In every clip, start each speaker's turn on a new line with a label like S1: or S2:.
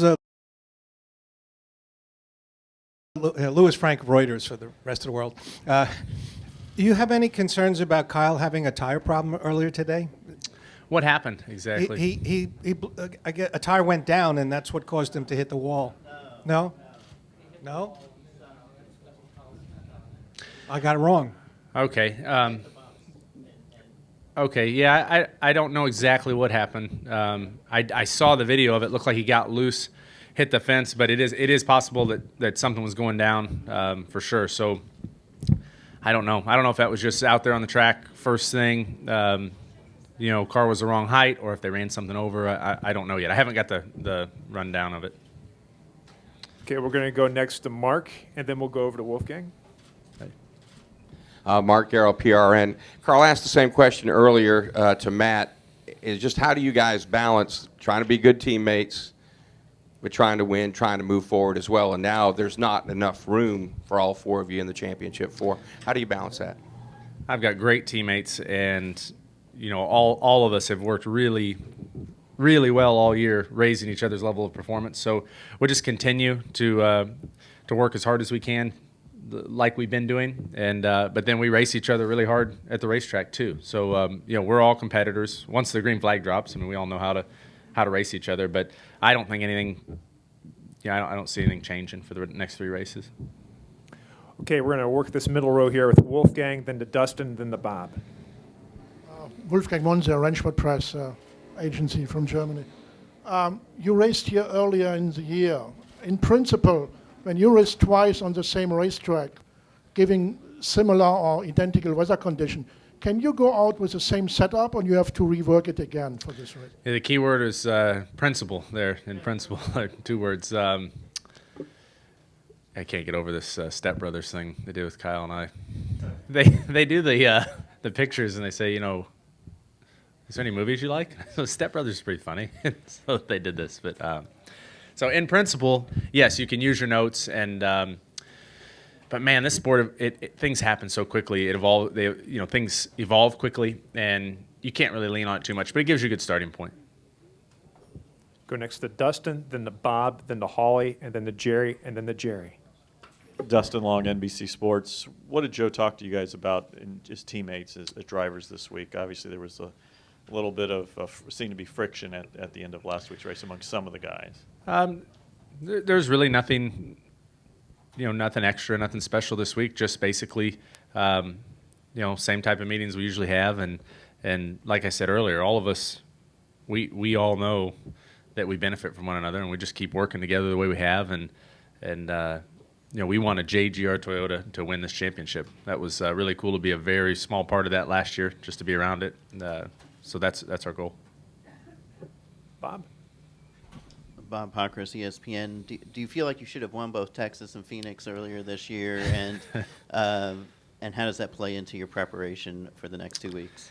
S1: is Louis Frank of Reuters for the rest of the world. Do you have any concerns about Kyle having a tire problem earlier today?
S2: What happened exactly?
S1: I get a tire went down, and that's what caused him to hit the wall. No? No? I got it wrong.
S2: Okay. Okay. Yeah, I don't know exactly what happened. I saw the video of it. Looked like he got loose, hit the fence, but it is possible that something was going down for sure. So I don't know. I don't know if that was just out there on the track first thing. Car was the wrong height, or if they ran something over. I don't know yet. I haven't got the rundown of it.
S3: Okay, we're going to go next to Mark, and then we'll go over to Wolfgang.
S4: Mark Garrow, PRN. Carl asked the same question earlier to Matt. Is just how do you guys balance trying to be good teammates with trying to win, trying to move forward as well? And now there's not enough room for all four of you in the championship four. How do you balance that?
S2: I've got great teammates, and all of us have worked really, really well all year, raising each other's level of performance. So we'll just continue to work as hard as we can, like we've been doing, and but then we race each other really hard at the racetrack too. So we're all competitors. Once the green flag drops, I mean, we all know how to race each other. But I don't think anything. I don't see anything changing for the next three races.
S3: Okay, we're going to work this middle row here with Wolfgang, then to Dustin, then to Bob.
S5: Wolfgang Monzer, Rennsport Press agency from Germany. You raced here earlier in the year. In principle, when you race twice on the same racetrack, giving similar or identical weather condition, can you go out with the same setup, or you have to rework it again for this race?
S2: Yeah, the key word is principle there. In principle, two words. I can't get over this Step Brothers thing they did with Kyle and I. They do the pictures and they say, is there any movies you like? So Step Brothers is pretty funny. So they did this, but so in principle, yes, you can use your notes, and but man, this sport, things happen so quickly. Things evolve quickly, and you can't really lean on it too much. But it gives you a good starting point.
S3: Go next to Dustin, then to Bob, then to Holly, and then to Jerry, and then to Jerry.
S6: Dustin Long, NBC Sports. What did Joe talk to you guys about in just teammates as drivers this week? Obviously, there was a little bit of seemed to be friction at the end of last week's race among some of the guys.
S2: There's really nothing, nothing extra, nothing special this week. Just basically, same type of meetings we usually have, and like I said earlier, all of us, we all know that we benefit from one another, and we just keep working together the way we have, and we wanted JGR Toyota to win this championship. That was really cool to be a very small part of that last year, just to be around it. So that's our goal.
S3: Bob?
S7: Bob Pockris, ESPN. Do you feel like you should have won both Texas and Phoenix earlier this year? And how does that play into your preparation for the next 2 weeks?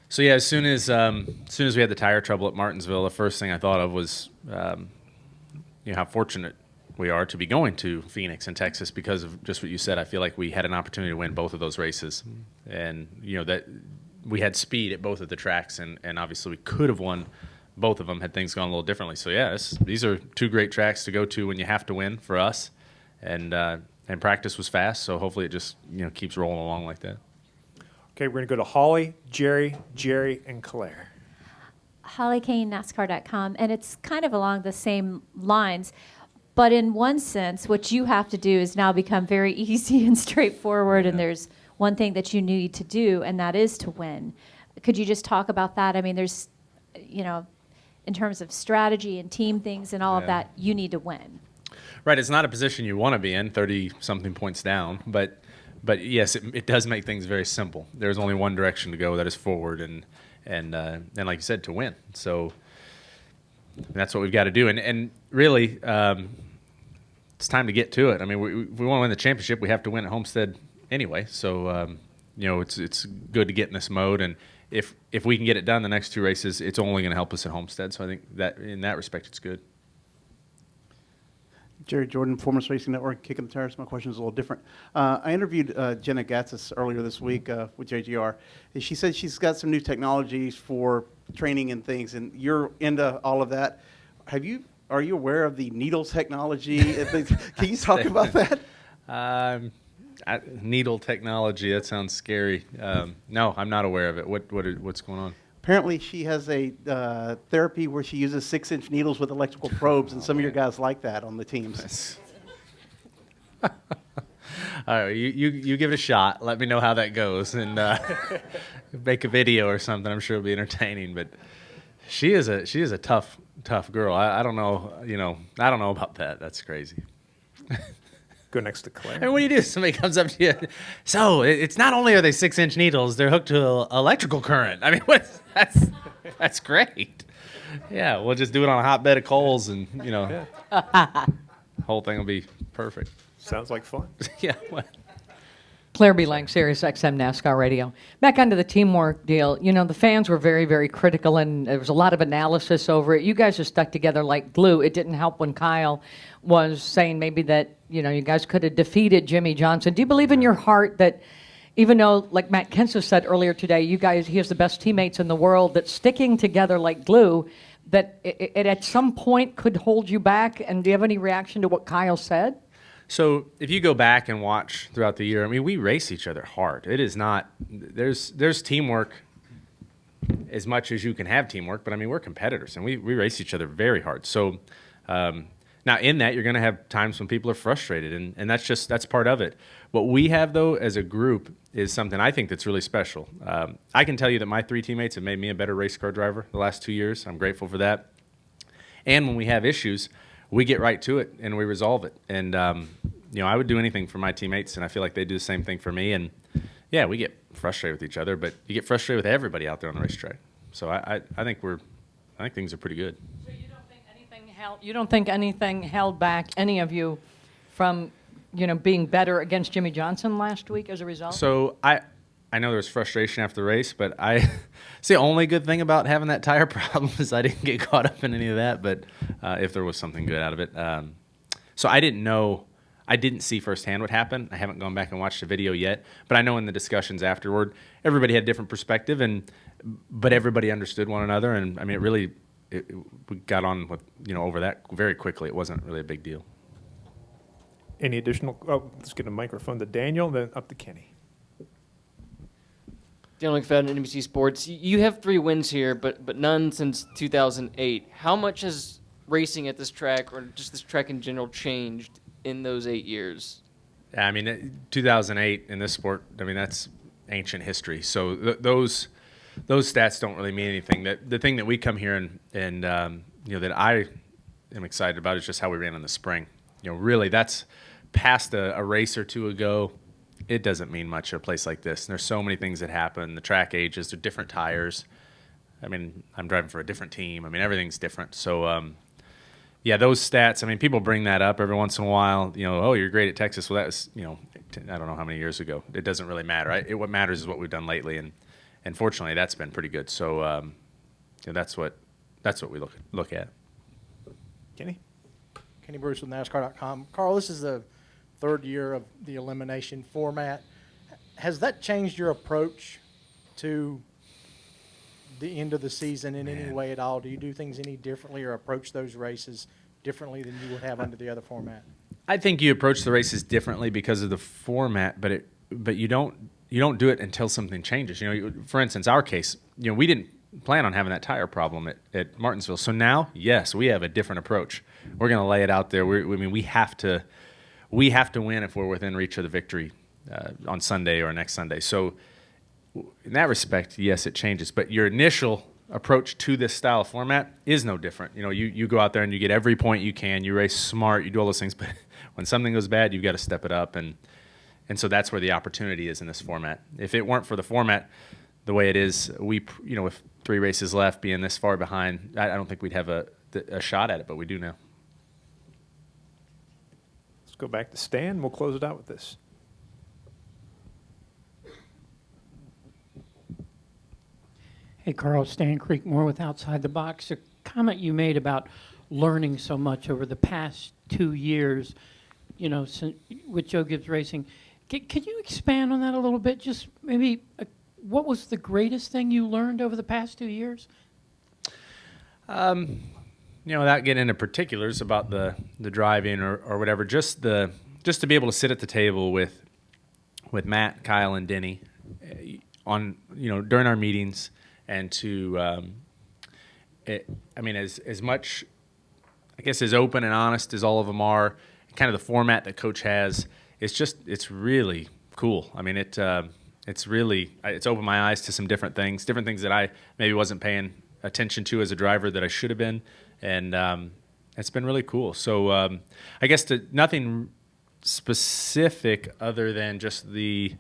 S2: So yeah, as soon as we had the tire trouble at Martinsville, the first thing I thought of was how fortunate we are to be going to Phoenix and Texas because of just what you said. I feel like we had an opportunity to win both of those races, and that we had speed at both of the tracks, and obviously we could have won both of them had things gone a little differently. So yeah, these are two great tracks to go to when you have to win for us, and practice was fast, so hopefully it just keeps rolling along like that.
S3: Okay, we're going to go to Holly, Jerry, and Claire.
S8: Holly Kane, NASCAR.com, and it's kind of along the same lines. But in one sense, what you have to do is now become very easy and straightforward, and there's one thing that you need to do, and that is to win. Could you just talk about that? I mean, there's, in terms of strategy and team things and all of that, you need to win.
S2: Right. It's not a position you want to be in, 30-something points down, but yes, it does make things very simple. There's only one direction to go, that is forward, and like you said, to win. So that's what we've got to do. And really, it's time to get to it. I mean, we want to win the championship. We have to win at Homestead anyway. So, it's good to get in this mode. And if we can get it done the next two races, it's only going to help us at Homestead. So I think that in that respect, it's good.
S9: Jerry Jordan, Performance Racing Network, Kicking the Tires. My question is a little different. I interviewed Jenna Gatsis earlier this week with JGR. And she said she's got some new technologies for training and things, and you're into all of that. Are you aware of the needle technology? Can you talk about that?
S2: Needle technology, that sounds scary. No, I'm not aware of it. What's going on?
S9: Apparently, she has a therapy where she uses 6-inch needles with electrical probes, and some of your guys like that on the teams.
S2: All right, you give it a shot. Let me know how that goes, and make a video or something. I'm sure it'll be entertaining. But she is a tough girl. I don't know. I don't know about that. That's crazy.
S3: Go next to Claire.
S2: And what do you do? Somebody comes up to you. So it's not only are they 6-inch needles, they're hooked to electrical current. I mean, that's great. Yeah, we'll just do it on a hotbed of coals, and whole thing will be perfect.
S3: Sounds like fun.
S2: Yeah. Well.
S10: Claire B. Lang, Sirius XM NASCAR Radio. Back onto the teamwork deal, the fans were very, very critical, and there was a lot of analysis over it. You guys are stuck together like glue. It didn't help when Kyle was saying maybe that, you guys could have defeated Jimmy Johnson. Do you believe in your heart that even though, like Matt Kenseth said earlier today, he has the best teammates in the world, that sticking together like glue, that it at some point could hold you back? And do you have any reaction to what Kyle said?
S2: So if you go back and watch throughout the year, I mean, we race each other hard. It is not there's teamwork as much as you can have teamwork, but I mean, we're competitors and we race each other very hard. So now in that, you're going to have times when people are frustrated, and that's part of it. What we have though as a group is something I think that's really special. I can tell you that my 3 teammates have made me a better race car driver the last 2 years. I'm grateful for that. And when we have issues, we get right to it and we resolve it. And I would do anything for my teammates, and I feel like they do the same thing for me. And yeah, we get frustrated with each other, but you get frustrated with everybody out there on the racetrack. So I think things are pretty good.
S10: So you don't think anything held back any of you from being better against Jimmy Johnson last week as a result?
S2: So I know there was frustration after the race, but it's the only good thing about having that tire problem is I didn't get caught up in any of that. But if there was something good out of it, so I didn't see firsthand what happened. I haven't gone back and watched the video yet, but I know in the discussions afterward, everybody had different perspective, but everybody understood one another, and I mean, we got on with over that very quickly. It wasn't really a big deal.
S3: Any additional? Oh, let's get a microphone to Daniel, then up to Kenny.
S11: Daniel McFadden, NBC Sports. You have 3 wins here, but none since 2008. How much has racing at this track, or just this track in general, changed in those 8 years?
S2: Yeah, I mean, 2008 in this sport, I mean, that's ancient history. So those stats don't really mean anything. The thing that we come here and that I am excited about is just how we ran in the spring. Really, that's past a race or two ago. It doesn't mean much at a place like this. And there's so many things that happen. The track ages, they're different tires. I mean, I'm driving for a different team. I mean, everything's different. So, yeah, those stats, I mean, people bring that up every once in a while. Oh, you're great at Texas. Well, that was, I don't know how many years ago. It doesn't really matter. What matters is what we've done lately. And fortunately, that's been pretty good. So, that's what we look at.
S3: Kenny?
S12: Kenny Bruce with NASCAR.com. Carl, this is the 3rd year of the elimination format. Has that changed your approach to the end of the season in any way at all? Do you do things any differently or approach those races differently than you would have under the other format?
S2: I think you approach the races differently because of the format, but you don't do it until something changes. For instance, our case, we didn't plan on having that tire problem at Martinsville. So now, yes, we have a different approach. We're going to lay it out there. We have to win if we're within reach of the victory on Sunday or next Sunday. So in that respect, yes, it changes. But your initial approach to this style of format is no different. You go out there and you get every point you can. You race smart. You do all those things. But when something goes bad, you've got to step it up. And so that's where the opportunity is in this format. If it weren't for the format the way it is, with 3 races left, being this far behind, I don't think we'd have a shot at it, but we do now.
S3: Let's go back to Stan. We'll close it out with this.
S13: Hey, Carl, Stan Creekmore with Outside the Box. A comment you made about learning so much over the past 2 years, with Joe Gibbs Racing. Could you expand on that a little bit? Just maybe what was the greatest thing you learned over the past 2 years?
S2: without getting into particulars about the driving or whatever, just to be able to sit at the table with Matt, Kyle, and Denny on during our meetings, and to as much, I guess, as open and honest as all of them are, kind of the format that Coach has, it's really cool. I mean, it's opened my eyes to some different things that I maybe wasn't paying attention to as a driver that I should have been, and it's been really cool. So I guess nothing specific other than just the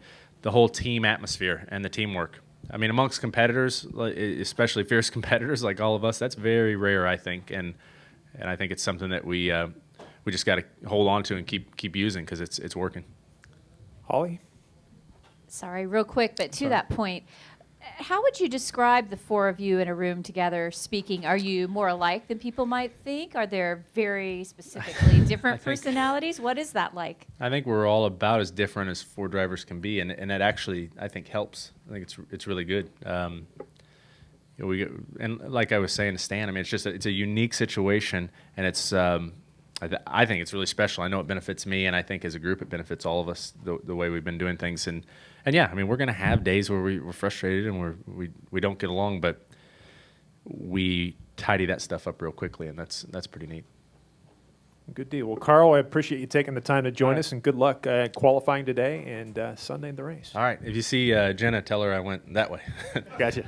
S2: whole team atmosphere and the teamwork. I mean, amongst competitors, especially fierce competitors like all of us, that's very rare, I think, and I think it's something that we just got to hold on to and keep using because it's working.
S3: Holly?
S8: Sorry, real quick, but to that point, how would you describe the four of you in a room together speaking? Are you more alike than people might think? Are there very specifically different personalities? What is that like?
S2: I think we're all about as different as four drivers can be, and that actually, I think, helps. I think it's really good. And like I was saying to Stan, I mean, it's a unique situation, and it's I think it's really special. I know it benefits me, and I think as a group it benefits all of us the way we've been doing things. And yeah, I mean, we're going to have days where we're frustrated and we don't get along, but we tidy that stuff up real quickly, and that's pretty neat.
S3: Good deal. Well, Carl, I appreciate you taking the time to join us, and good luck qualifying today and Sunday in the race.
S2: All right. If you see Jenna, tell her I went that way.
S3: Gotcha.